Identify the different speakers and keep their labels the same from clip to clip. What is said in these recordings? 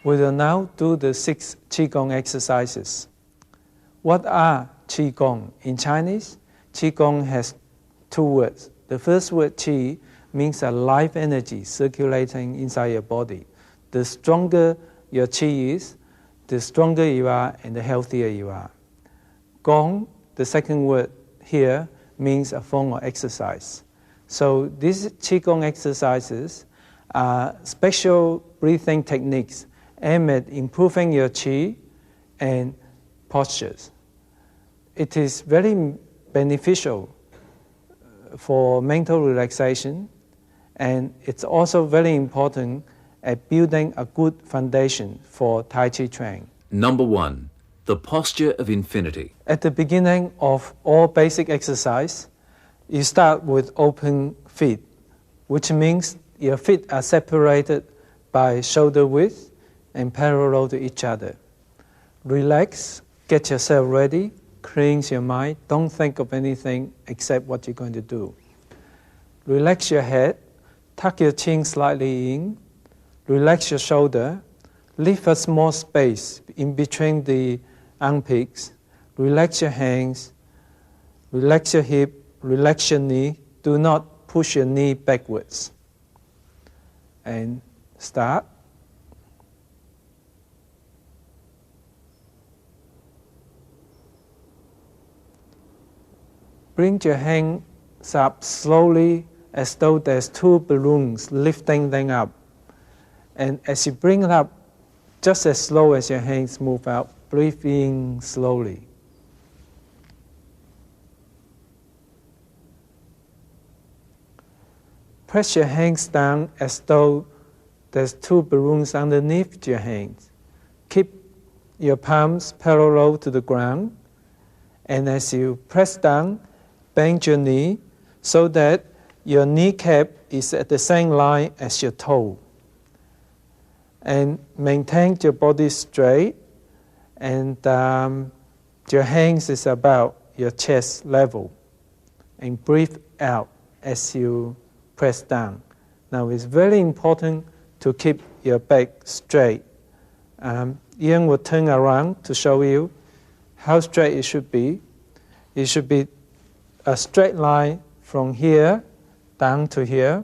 Speaker 1: We will now do the 6 qigong exercises. What are qigong? In Chinese, qigong has 2 words. The first word, qi, means a life energy circulating inside your body. The stronger your qi is, the stronger you are and the healthier you are. Gong, the second word here, means a form of exercise. So these qigong exercises are special breathing techniques aimed at improving your qi and postures. It is very beneficial for mental relaxation, and it's also very important at building a good foundation for Tai Chi training.
Speaker 2: Number 1, the posture of infinity.
Speaker 1: At the beginning of all basic exercise, you start with open feet, which means your feet are separated by shoulder width and parallel to each other. Relax, get yourself ready, cleanse your mind, don't think of anything except what you're going to do. Relax your head, tuck your chin slightly in, relax your shoulder, leave a small space in between the armpits, relax your hands, relax your hip, relax your knee, do not push your knee backwards. And start. Bring your hands up slowly as though there's 2 balloons lifting them up. And as you bring it up, just as slow as your hands move out, breathe in slowly. Press your hands down as though there's 2 balloons underneath your hands. Keep your palms parallel to the ground. And as you press down, bend your knee so that your kneecap is at the same line as your toe. And maintain your body straight, and your hands is about your chest level. And breathe out as you press down. Now it's very important to keep your back straight. Ian will turn around to show you how straight it should be. It should be a straight line from here down to here.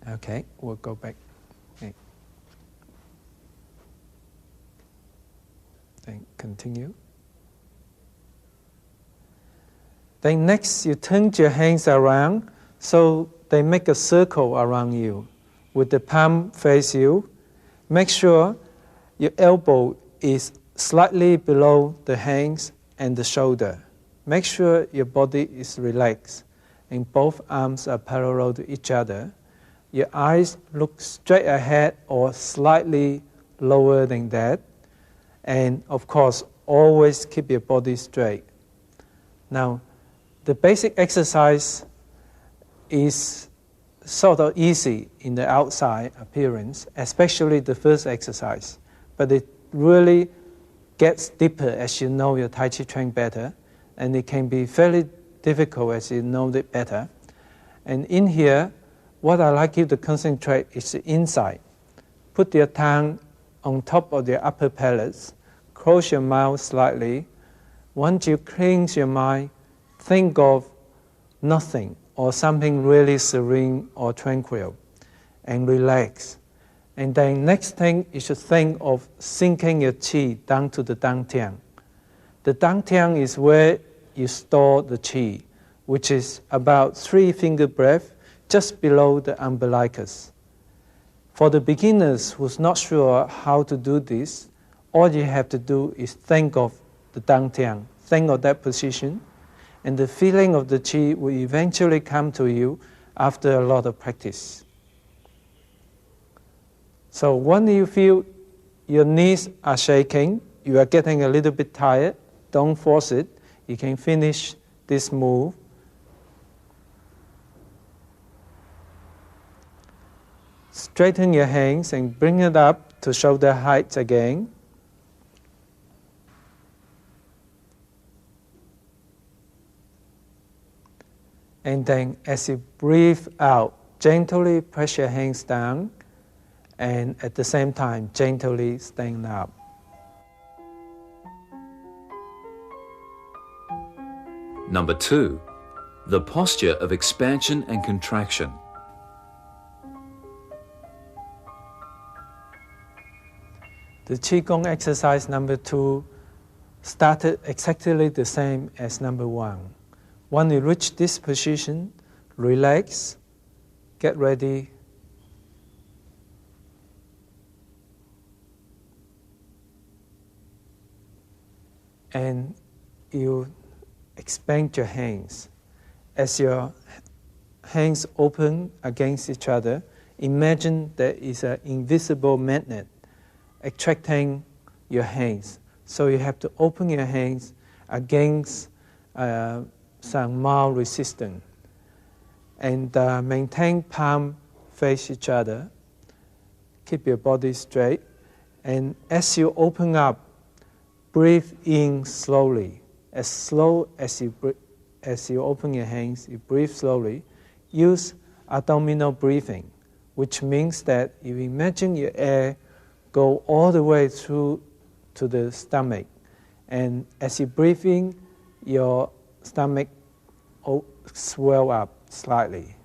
Speaker 1: Okay, we'll go back. Okay. Then continue. Then next, you turn your hands around so they make a circle around you with the palm face you. Make sure your elbow is slightly below the hands and the shoulder. Make sure your body is relaxed and both arms are parallel to each other. Your eyes look straight ahead or slightly lower than that. And of course, always keep your body straight. Now, the basic exercise is sort of easy in the outside appearance, especially the first exercise. But it really gets deeper as you know your Tai Chi training better, and it can be fairly difficult as you know it better. And in here, what I like you to concentrate is the inside. Put your tongue on top of your upper palate, close your mouth slightly. Once you cleanse your mind, think of nothing or something really serene or tranquil, and relax. And then next thing, you should think of sinking your qi down to the dantian. The dantian is where you store the qi, which is about 3 finger breadth just below the umbilicus. For the beginners who's not sure how to do this, all you have to do is think of the dantian, think of that position, and the feeling of the qi will eventually come to you after a lot of practice. So when you feel your knees are shaking, you are getting a little bit tired, don't force it. You can finish this move. Straighten your hands and bring it up to shoulder height again. And then as you breathe out, gently press your hands down and at the same time gently stand up.
Speaker 2: Number 2, the posture of expansion and contraction.
Speaker 1: The qigong exercise number 2 started exactly the same as number 1. When you reach this position, relax, get ready, and you expand your hands. As your hands open against each other, imagine there is an invisible magnet attracting your hands. So you have to open your hands against some mild resistance. And maintain palm face each other. Keep your body straight. And as you open up, breathe in slowly. As slow as you open your hands, you breathe slowly. Use abdominal breathing, which means that you imagine your air go all the way through to the stomach. And as you breathe in, your stomach swell up slightly.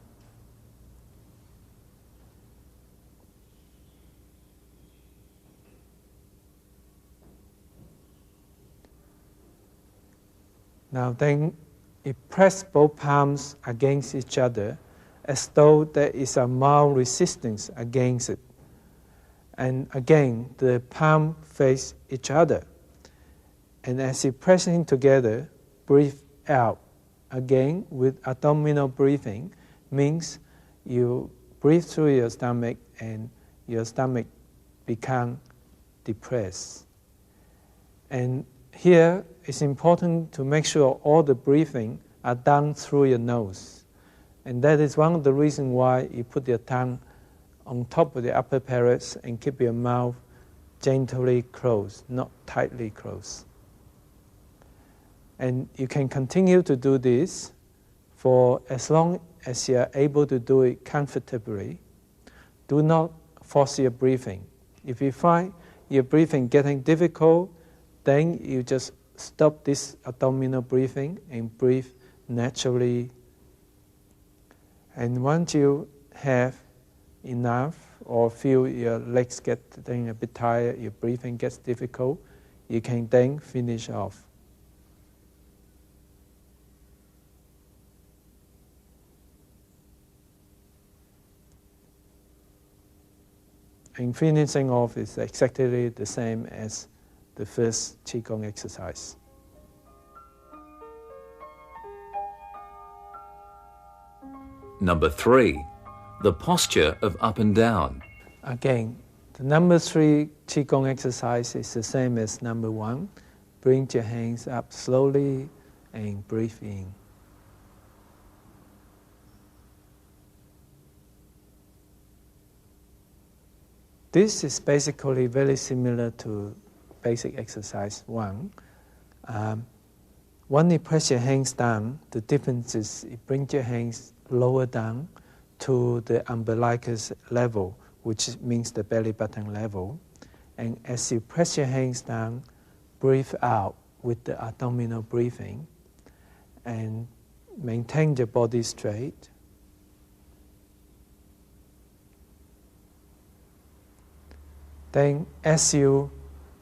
Speaker 1: Now then, you press both palms against each other as though there is a mild resistance against it. And again, the palm face each other. And as you press in together, breathe out. Again, with abdominal breathing, means you breathe through your stomach and your stomach becomes depressed. And here, it's important to make sure all the breathing are done through your nose. And that is one of the reasons why you put your tongue on top of the upper palate and keep your mouth gently closed, not tightly closed. And you can continue to do this for as long as you are able to do it comfortably. Do not force your breathing. If you find your breathing getting difficult, then you just stop this abdominal breathing and breathe naturally. And once you have enough or feel your legs getting a bit tired, your breathing gets difficult, you can then finish off. And finishing off is exactly the same as the first qigong exercise.
Speaker 2: Number 3, the posture of up and down.
Speaker 1: Again, the number 3 qigong exercise is the same as number 1. Bring your hands up slowly and breathe in. This is basically very similar to basic exercise 1. When you press your hands down, the difference is you bring your hands lower down to the umbilicus level, which means the belly button level. And as you press your hands down, breathe out with the abdominal breathing and maintain your body straight. Then as you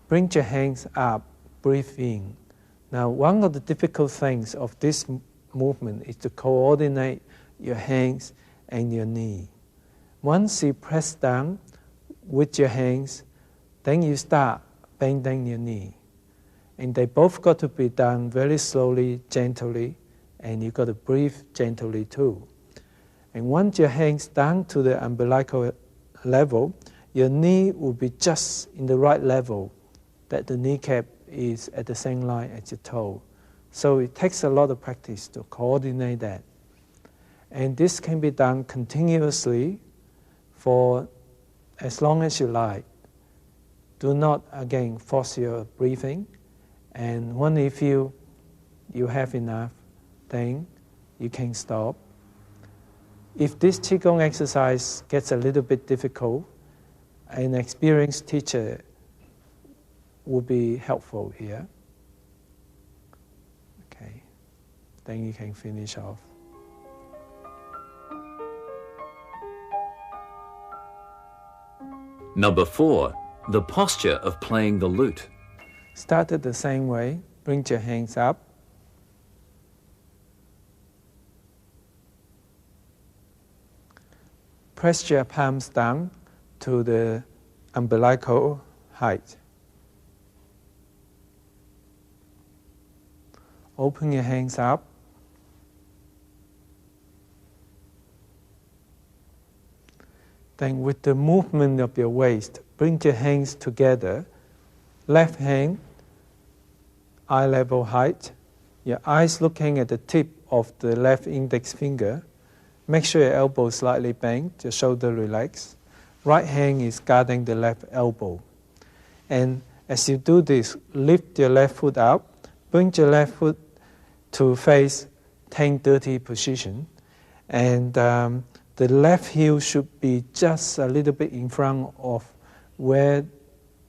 Speaker 1: bring your hands up, breathe in. Now, one of the difficult things of this movement is to coordinate your hands and your knee. Once you press down with your hands, then you start bending your knee. And they both got to be done very slowly, gently, and you got to breathe gently too. And once your hands down to the umbilical level, your knee will be just in the right level, that the kneecap is at the same line as your toe. So it takes a lot of practice to coordinate that. And this can be done continuously for as long as you like. Do not, again, force your breathing. And when you feel you have enough, then you can stop. If this qigong exercise gets a little bit difficult, an experienced teacher would be helpful here. Okay, then you can finish off.
Speaker 2: Number 4, the posture of playing the lute.
Speaker 1: Start it the same way. Bring your hands up. Press your palms down to the umbilical height. Open your hands up. Then with the movement of your waist, bring your hands together. Left hand, eye level height. Your eyes looking at the tip of the left index finger. Make sure your elbow is slightly bent, your shoulder relaxed. Right hand is guarding the left elbow. And as you do this, lift your left foot up. Bring your left foot to face 10-30 position. And the left heel should be just a little bit in front of where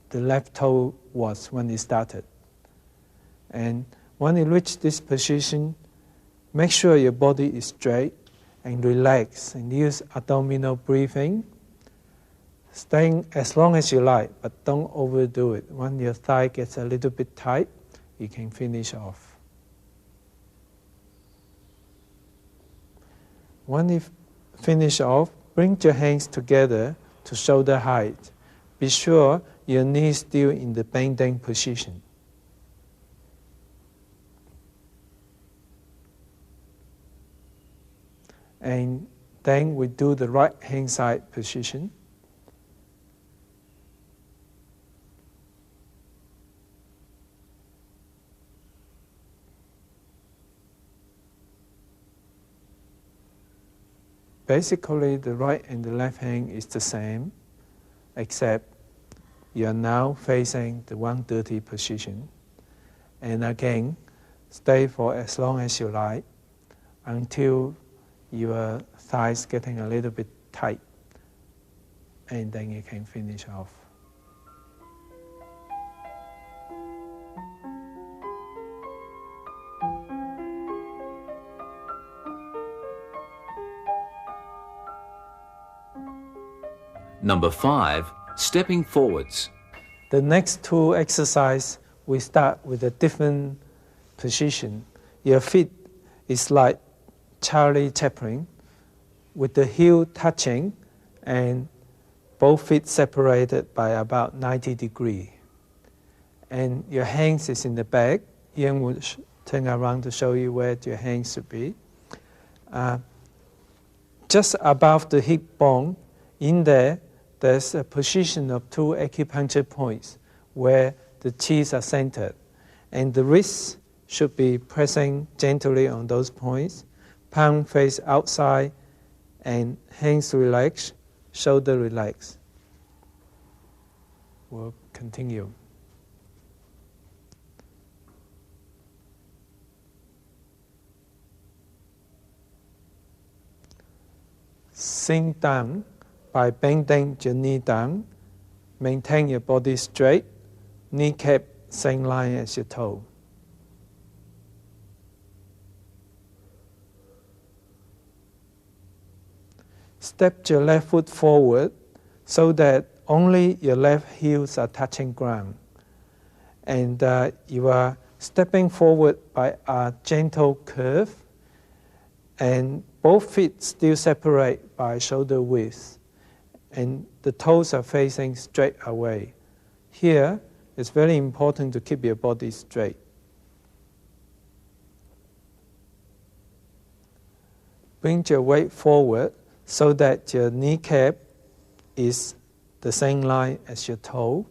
Speaker 1: the left toe was when it started. And when you reach this position, make sure your body is straight and relax, and use abdominal breathing. Staying as long as you like, but don't overdo it. When your thigh gets a little bit tight, you can finish off. When you finish off, bring your hands together to shoulder height. Be sure your knees still in the bending position. And then we do the right hand side position. Basically, the right and the left hand is the same, except you are now facing the 130 position. And again, stay for as long as you like until your thighs getting a little bit tight, and then you can finish off.
Speaker 2: Number 5, stepping forwards.
Speaker 1: The next two exercises, we start with a different position. Your feet is like Charlie Chaplin, with the heel touching and both feet separated by about 90 degrees. And your hands is in the back. Ian will turn around to show you where your hands should be. Just above the hip bone, there's a position of 2 acupuncture points where the chis are centered. And the wrists should be pressing gently on those points. Palm face outside and hands relaxed, shoulder relaxed. We'll continue. Sink down by bending your knee down. Maintain your body straight, kneecap same line as your toe. Step your left foot forward so that only your left heels are touching ground. And you are stepping forward by a gentle curve, and both feet still separate by shoulder width, and the toes are facing straight away. Here, it's very important to keep your body straight. Bring your weight forward so that your kneecap is the same line as your toe.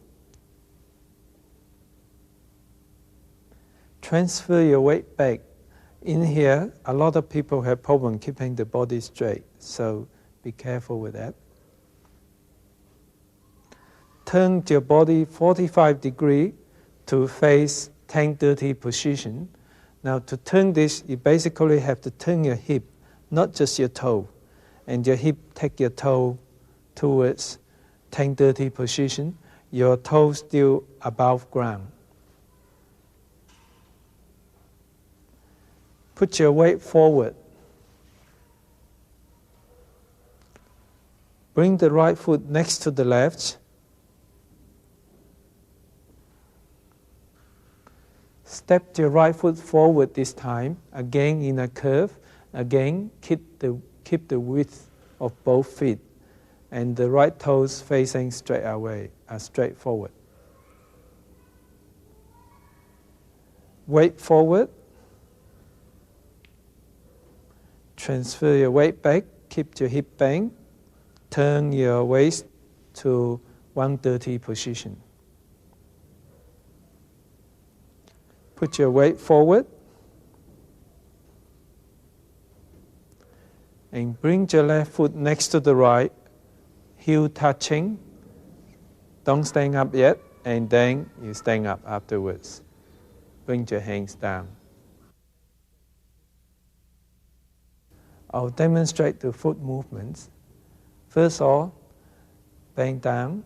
Speaker 1: Transfer your weight back. In here, a lot of people have problem keeping the body straight, so be careful with that. Turn your body 45 degrees to face 10-30 position. Now to turn this, you basically have to turn your hip, not just your toe. And your hip, take your toe towards 10-30 position, your toes still above ground. Put your weight forward. Bring the right foot next to the left. Step your right foot forward this time, again in a curve. Again, keep the width of both feet, and the right toes facing straight forward. Weight forward. Transfer your weight back. Keep your hip bent. Turn your waist to 130 position. Put your weight forward. And bring your left foot next to the right, heel touching. Don't stand up yet, and then you stand up afterwards. Bring your hands down. I'll demonstrate the foot movements. First of all, bend down.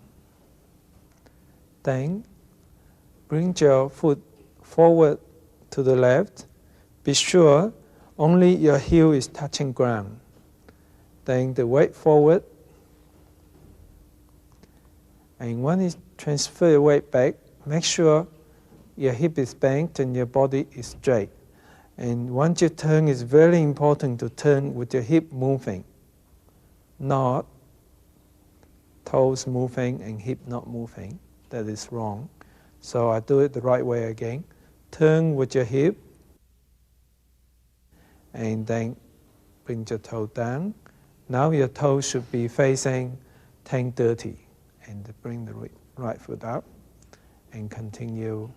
Speaker 1: Then bring your foot forward to the left. Be sure only your heel is touching ground. Then the weight forward. And when you transfer your weight back, make sure your hip is bent and your body is straight. And once you turn, it's very important to turn with your hip moving, not toes moving and hip not moving. That is wrong. So I do it the right way again. Turn with your hip, and then bring your toe down. Now your toes should be facing 10-30, and bring the right foot up, and continue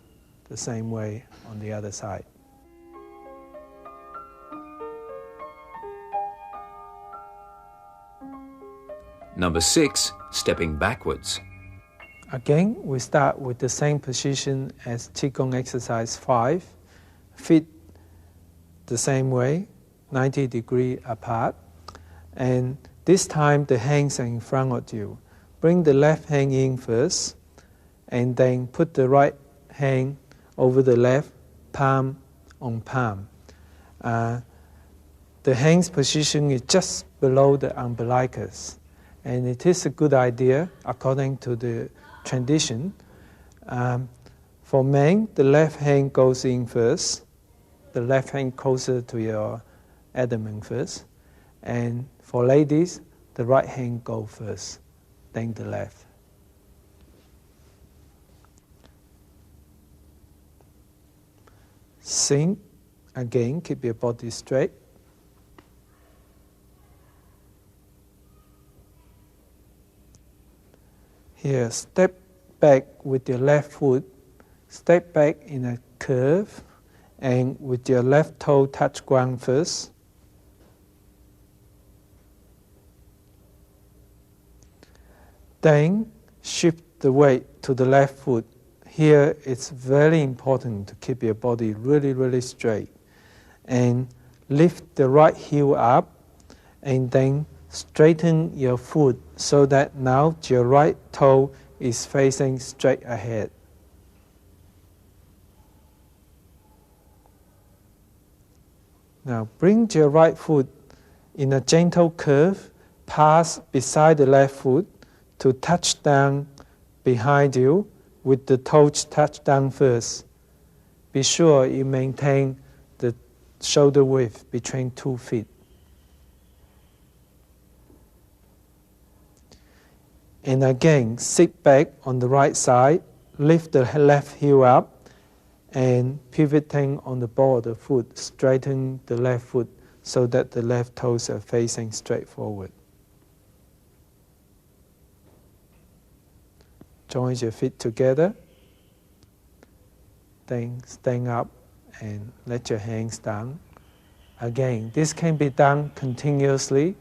Speaker 1: the same way on the other side.
Speaker 2: Number 6, stepping backwards.
Speaker 1: Again, we start with the same position as qigong exercise 5. Feet the same way, 90 degrees apart. And this time the hands are in front of you. Bring the left hand in first, and then put the right hand over the left, palm on palm. The hand's position is just below the umbilicus. And it is a good idea, according to the tradition. For men, the left hand goes in first, the left hand closer to your abdomen first. And for ladies, the right hand goes first, then the left. Sink, again, keep your body straight. Here, step back with your left foot, step back in a curve, and with your left toe touch ground first. Then shift the weight to the left foot. Here it's very important to keep your body really, really straight. And lift the right heel up, and then straighten your foot so that now your right toe is facing straight ahead. Now bring your right foot in a gentle curve, pass beside the left foot to touch down behind you with the toes touch down first. Be sure you maintain the shoulder width between 2 feet. And again, sit back on the right side, lift the left heel up, and pivoting on the ball of the foot, straighten the left foot so that the left toes are facing straight forward. Join your feet together, then stand up and let your hands down. Again, this can be done continuously